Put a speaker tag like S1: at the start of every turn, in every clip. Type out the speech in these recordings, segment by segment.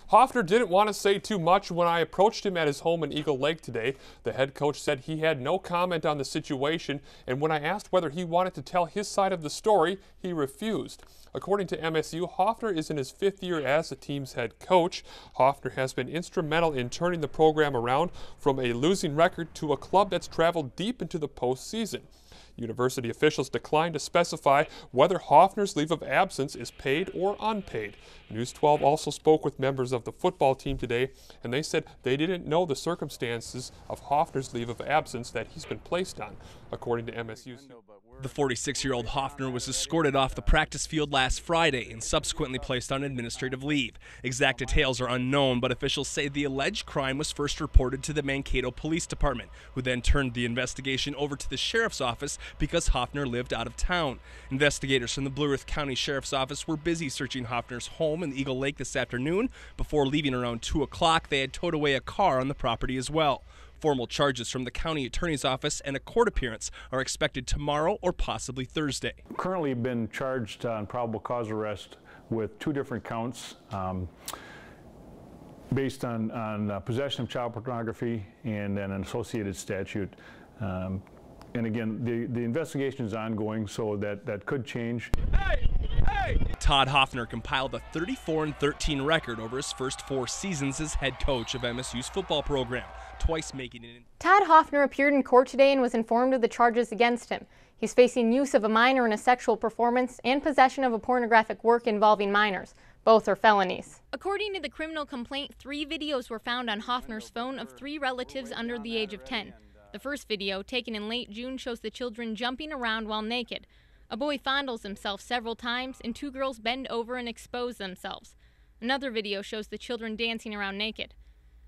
S1: Hoffner didn't want to say too much when I approached him at his home in Eagle Lake today. The head coach said he had no comment on the situation, and when I asked whether he wanted to tell his side of the story, he refused. According to MSU, Hoffner is in his 5th year as the team's head coach. Hoffner has been instrumental in turning the program around from a losing record to a club that's traveled deep into the postseason. University officials declined to specify whether Hoffner's leave of absence is paid or unpaid. News 12 also spoke with members of the football team today, and they said they didn't know the circumstances of Hoffner's leave of absence that he's been placed on, according to MSU.
S2: The 46-year-old Hoffner was escorted off the practice field last Friday and subsequently placed on administrative leave. Exact details are unknown, but officials say the alleged crime was first reported to the Mankato Police Department, who then turned the investigation over to the sheriff's office because Hoffner lived out of town. Investigators from the Blue Earth County Sheriff's Office were busy searching Hoffner's home in Eagle Lake this afternoon. Before leaving around 2 o'clock, they had towed away a car on the property as well. Formal charges from the county attorney's office and a court appearance are expected tomorrow or possibly Thursday.
S3: Currently been charged on probable cause arrest with 2 different counts based on possession of child pornography and then an associated statute. And again, the investigation is ongoing, so that could change.
S2: Todd Hoffner compiled a 34-13 record over his first 4 seasons as head coach of MSU's football program, twice making it in.
S4: Todd Hoffner appeared in court today and was informed of the charges against him. He's facing use of a minor in a sexual performance and possession of a pornographic work involving minors. Both are felonies.
S5: According to the criminal complaint, 3 videos were found on Hoffner's phone of 3 relatives under the age of 10. The first video, taken in late June, shows the children jumping around while naked. A boy fondles himself several times, and 2 girls bend over and expose themselves. Another video shows the children dancing around naked.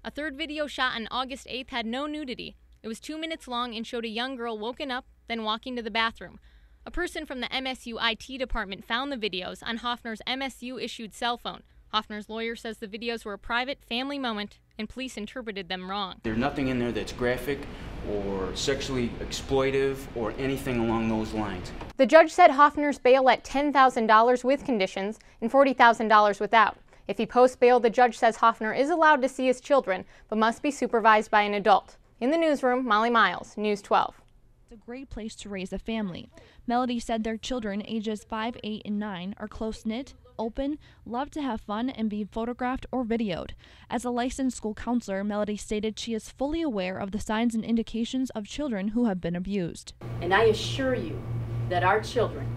S5: A third video shot on August 8th had no nudity. It was 2 minutes long and showed a young girl woken up, then walking to the bathroom. A person from the MSU IT department found the videos on Hoffner's MSU-issued cell phone. Hoffner's lawyer says the videos were a private family moment, and police interpreted them wrong.
S6: There's nothing in there that's graphic or sexually exploitive or anything along those lines.
S4: The judge set Hoffner's bail at $10,000 with conditions and $40,000 without. If he posts bail, the judge says Hoffner is allowed to see his children, but must be supervised by an adult. In the newsroom, Molly Miles, News 12.
S7: It's a great place to raise a family. Melody said their children, ages 5, 8, and 9, are close-knit, open, love to have fun, and be photographed or videoed. As a licensed school counselor, Melody stated she is fully aware of the signs and indications of children who have been abused.
S8: And I assure you that our children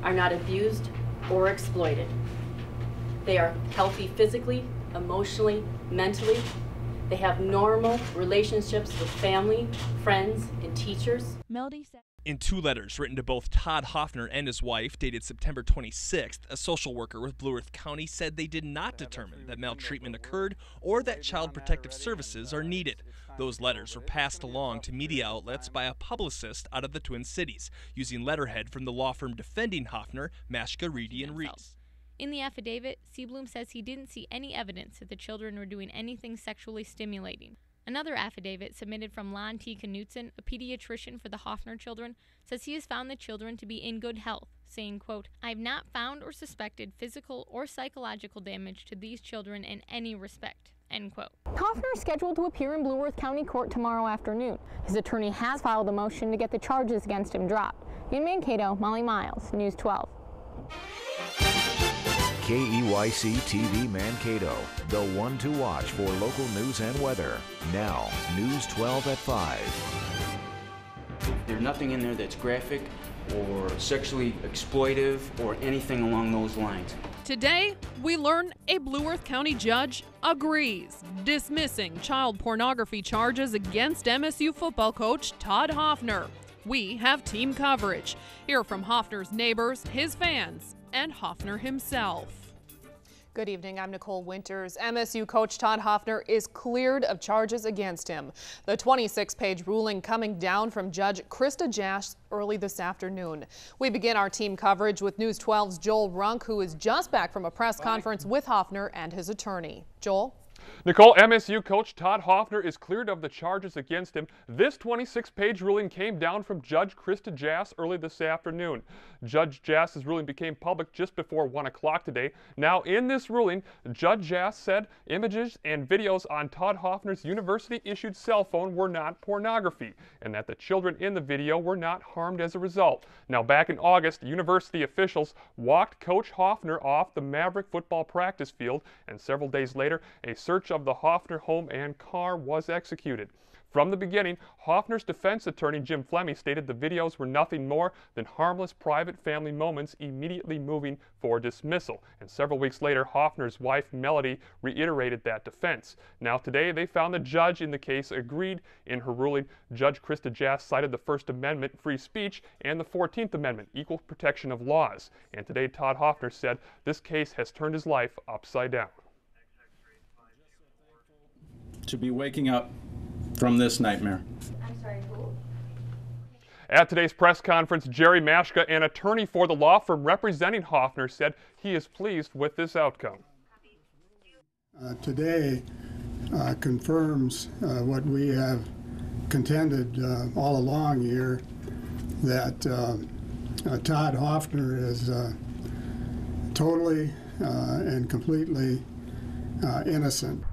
S8: are not abused or exploited. They are healthy physically, emotionally, mentally. They have normal relationships with family, friends, and teachers.
S7: Melody said.
S2: In 2 letters written to both Todd Hoffner and his wife, dated September 26th, a social worker with Blue Earth County said they did not determine that maltreatment occurred or that child protective services are needed. Those letters were passed along to media outlets by a publicist out of the Twin Cities, using letterhead from the law firm defending Hoffner, Mashka, Reedy, and Reese.
S5: In the affidavit, Seablum says he didn't see any evidence that the children were doing anything sexually stimulating. Another affidavit submitted from Lon T. Knutson, a pediatrician for the Hoffner children, says he has found the children to be in good health, saying, quote, "I have not found or suspected physical or psychological damage to these children in any respect," end quote.
S4: Hoffner is scheduled to appear in Blue Earth County Court tomorrow afternoon. His attorney has filed a motion to get the charges against him dropped. In Mankato, Molly Miles, News 12.
S9: KEYC TV Mankato, the one to watch for local news and weather. Now, News 12 at 5.
S6: There's nothing in there that's graphic or sexually exploitive or anything along those lines.
S10: Today, we learn a Blue Earth County judge agrees, dismissing child pornography charges against MSU football coach Todd Hoffner. We have team coverage. Hear from Hoffner's neighbors, his fans, and Hoffner himself.
S11: Good evening, I'm Nicole Winters. MSU coach Todd Hoffner is cleared of charges against him. The 26-page ruling coming down from Judge Krista Jash early this afternoon. We begin our team coverage with News 12's Joel Runk, who is just back from a press conference with Hoffner and his attorney. Joel?
S1: Nicole, MSU coach Todd Hoffner is cleared of the charges against him. This 26-page ruling came down from Judge Krista Jass early this afternoon. Judge Jass's ruling became public just before 1 o'clock today. Now, in this ruling, Judge Jass said images and videos on Todd Hoffner's university-issued cell phone were not pornography, and that the children in the video were not harmed as a result. Now, back in August, university officials walked Coach Hoffner off the Maverick football practice field, and several days later, a search of the Hoffner home and car was executed. From the beginning, Hoffner's defense attorney Jim Fleming stated the videos were nothing more than harmless private family moments, immediately moving for dismissal. And several weeks later, Hoffner's wife Melody reiterated that defense. Now today, they found the judge in the case agreed. In her ruling, Judge Krista Jass cited the First Amendment, free speech, and the 14th Amendment, equal protection of laws. And today, Todd Hoffner said this case has turned his life upside down.
S12: To be waking up from this nightmare.
S5: I'm sorry, who?
S1: At today's press conference, Jerry Mashka, an attorney for the law firm representing Hoffner, said he is pleased with this outcome.
S13: Today confirms what we have contended all along here, that Todd Hoffner is totally and completely innocent.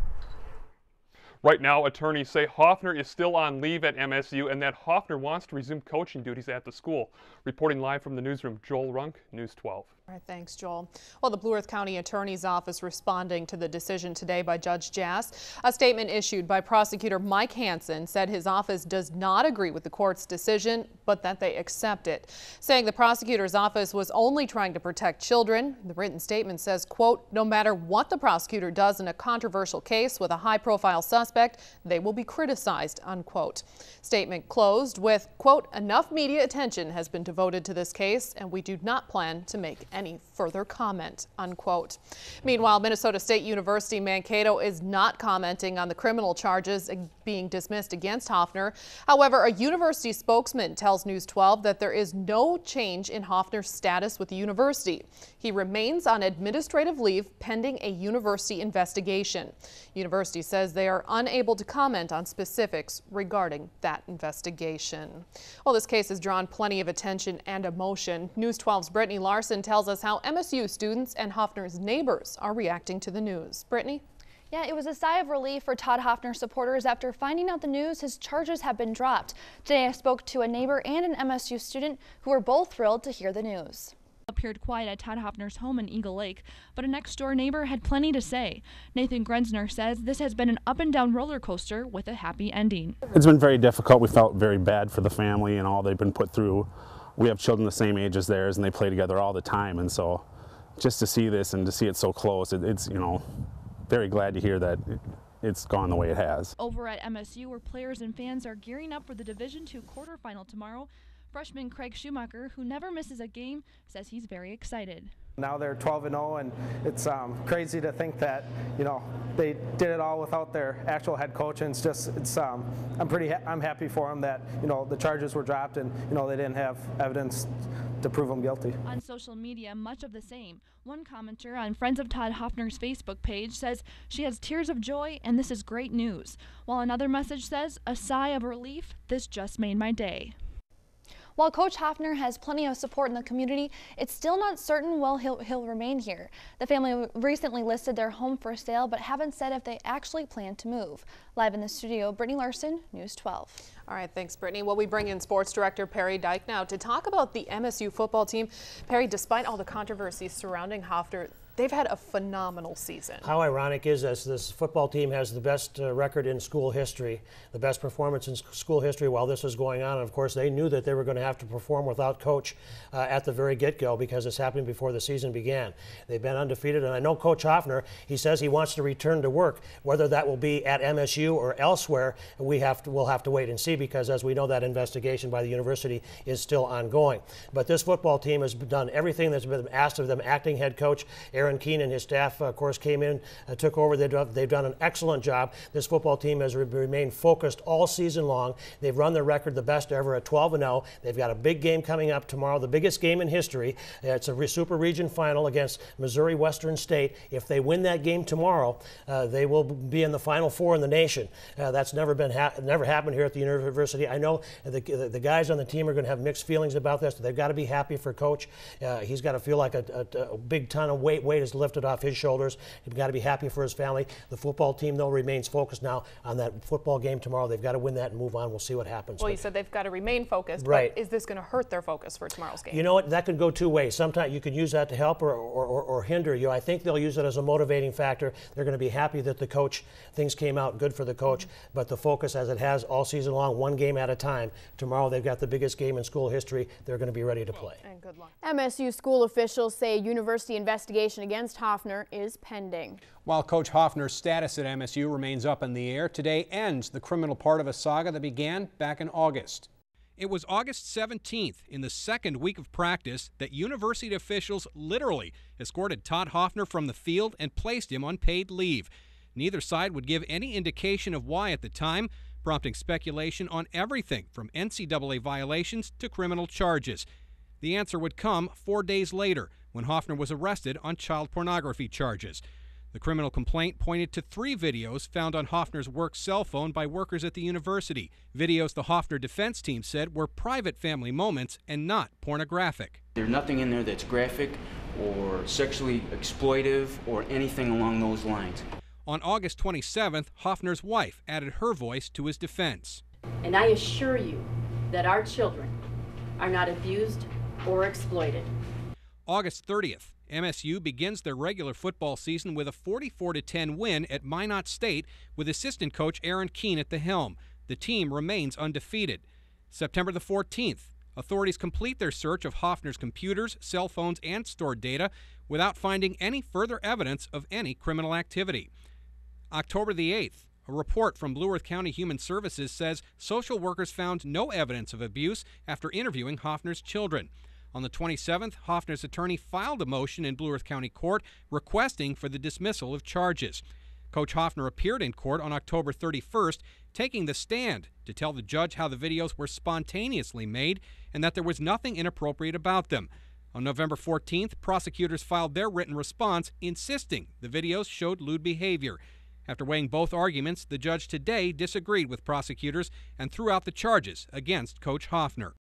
S1: Right now, attorneys say Hoffner is still on leave at MSU and that Hoffner wants to resume coaching duties at the school. Reporting live from the newsroom, Joel Runk, News 12.
S11: All right, thanks, Joel. Well, the Blue Earth County Attorney's Office responding to the decision today by Judge Jass. A statement issued by prosecutor Mike Hansen said his office does not agree with the court's decision, but that they accept it, saying the prosecutor's office was only trying to protect children. The written statement says, quote, no matter what the prosecutor does in a controversial case with a high-profile suspect, they will be criticized, unquote. Statement closed with, quote, enough media attention has been devoted to this case, and we do not plan to make any further comment, unquote. Meanwhile, Minnesota State University Mankato is not commenting on the criminal charges being dismissed against Hoffner. However, a university spokesman tells News 12 that there is no change in Hoffner's status with the university. He remains on administrative leave pending a university investigation. University says they are unable to comment on specifics regarding that investigation. Well, this case has drawn plenty of attention and emotion. News 12's Brittany Larson tells us how MSU students and Hoffner's neighbors are reacting to the news. Brittany?
S7: Yeah, it was a sigh of relief for Todd Hoffner supporters after finding out the news his charges have been dropped. Today I spoke to a neighbor and an MSU student who were both thrilled to hear the news. Appeared quiet at Todd Hoffner's home in Eagle Lake, but a next-door neighbor had plenty to say. Nathan Grenzner says this has been an up-and-down roller coaster with a happy ending.
S14: It's been very difficult. We felt very bad for the family and all they've been put through. We have children the same age as theirs, and they play together all the time, and so just to see this and to see it so close, it's, you know, very glad to hear that it's gone the way it has.
S7: Over at MSU, where players and fans are gearing up for the Division II quarterfinal tomorrow, freshman Craig Schumacher, who never misses a game, says he's very excited.
S15: Now they're 12-0, and it's crazy to think that, you know, they did it all without their actual head coach. And it's just, I'm happy for them that, you know, the charges were dropped and, you know, they didn't have evidence to prove them guilty.
S7: On social media, much of the same. One commenter on Friends of Todd Hoffner's Facebook page says she has tears of joy and this is great news, while another message says, a sigh of relief, this just made my day. While Coach Hoffner has plenty of support in the community, it's still not certain he'll remain here. The family recently listed their home for sale, but haven't said if they actually plan to move. Live in the studio, Brittany Larson, News 12.
S11: All right, thanks, Brittany. Well, we bring in sports director Perry Dyke now to talk about the MSU football team. Perry, despite all the controversy surrounding Hoffner, they've had a phenomenal season.
S16: How ironic is this football team has the best record in school history, the best performance in school history while this was going on. And of course, they knew that they were going to have to perform without coach at the very get-go because this happened before the season began. They've been undefeated, and I know Coach Hoffner, he says he wants to return to work. Whether that will be at MSU or elsewhere, we'll have to wait and see, because as we know, that investigation by the university is still ongoing. But this football team has done everything that's been asked of them. Acting head coach Aaron Keene and his staff, of course, came in, took over. They've done an excellent job. This football team has remained focused all season long. They've run their record the best ever at 12-0. They've got a big game coming up tomorrow, the biggest game in history. It's a Super Region final against Missouri Western State. If they win that game tomorrow, they will be in the Final Four in the nation. That's never happened here at the university. I know the guys on the team are going to have mixed feelings about this. They've got to be happy for Coach. He's got to feel like a big ton of weight is lifted off his shoulders. He's got to be happy for his family. The football team, though, remains focused now on that football game tomorrow. They've got to win that and move on. We'll see what happens.
S11: Well, you said they've got to remain focused,
S16: right.
S11: But is this going to hurt their focus for tomorrow's game?
S16: You know what? That could go two ways. Sometimes you could use that to help or hinder you. I think they'll use it as a motivating factor. They're going to be happy that the coach, things came out good for the coach, but the focus, as it has all season long, one game at a time. Tomorrow they've got the biggest game in school history. They're going to be ready to play.
S11: And good luck.
S17: MSU school officials say a university investigation against Hoffner is pending.
S18: While Coach Hoffner's status at MSU remains up in the air, today ends the criminal part of a saga that began back in August.
S19: It was August 17th, in the second week of practice, that university officials literally escorted Todd Hoffner from the field and placed him on paid leave. Neither side would give any indication of why at the time, prompting speculation on everything from NCAA violations to criminal charges. The answer would come 4 days later, when Hoffner was arrested on child pornography charges. The criminal complaint pointed to 3 videos found on Hoffner's work cell phone by workers at the university. Videos the Hoffner defense team said were private family moments and not pornographic.
S6: There's nothing in there that's graphic or sexually exploitive or anything along those lines.
S19: On August 27th, Hoffner's wife added her voice to his defense.
S8: And I assure you that our children are not abused or exploited.
S19: August 30th, MSU begins their regular football season with a 44-10 win at Minot State with assistant coach Aaron Keene at the helm. The team remains undefeated. September the 14th, authorities complete their search of Hoffner's computers, cell phones, and stored data without finding any further evidence of any criminal activity. October the 8th, a report from Blue Earth County Human Services says social workers found no evidence of abuse after interviewing Hoffner's children. On the 27th, Hoffner's attorney filed a motion in Blue Earth County Court requesting for the dismissal of charges. Coach Hoffner appeared in court on October 31st, taking the stand to tell the judge how the videos were spontaneously made and that there was nothing inappropriate about them. On November 14th, prosecutors filed their written response insisting the videos showed lewd behavior. After weighing both arguments, the judge today disagreed with prosecutors and threw out the charges against Coach Hoffner.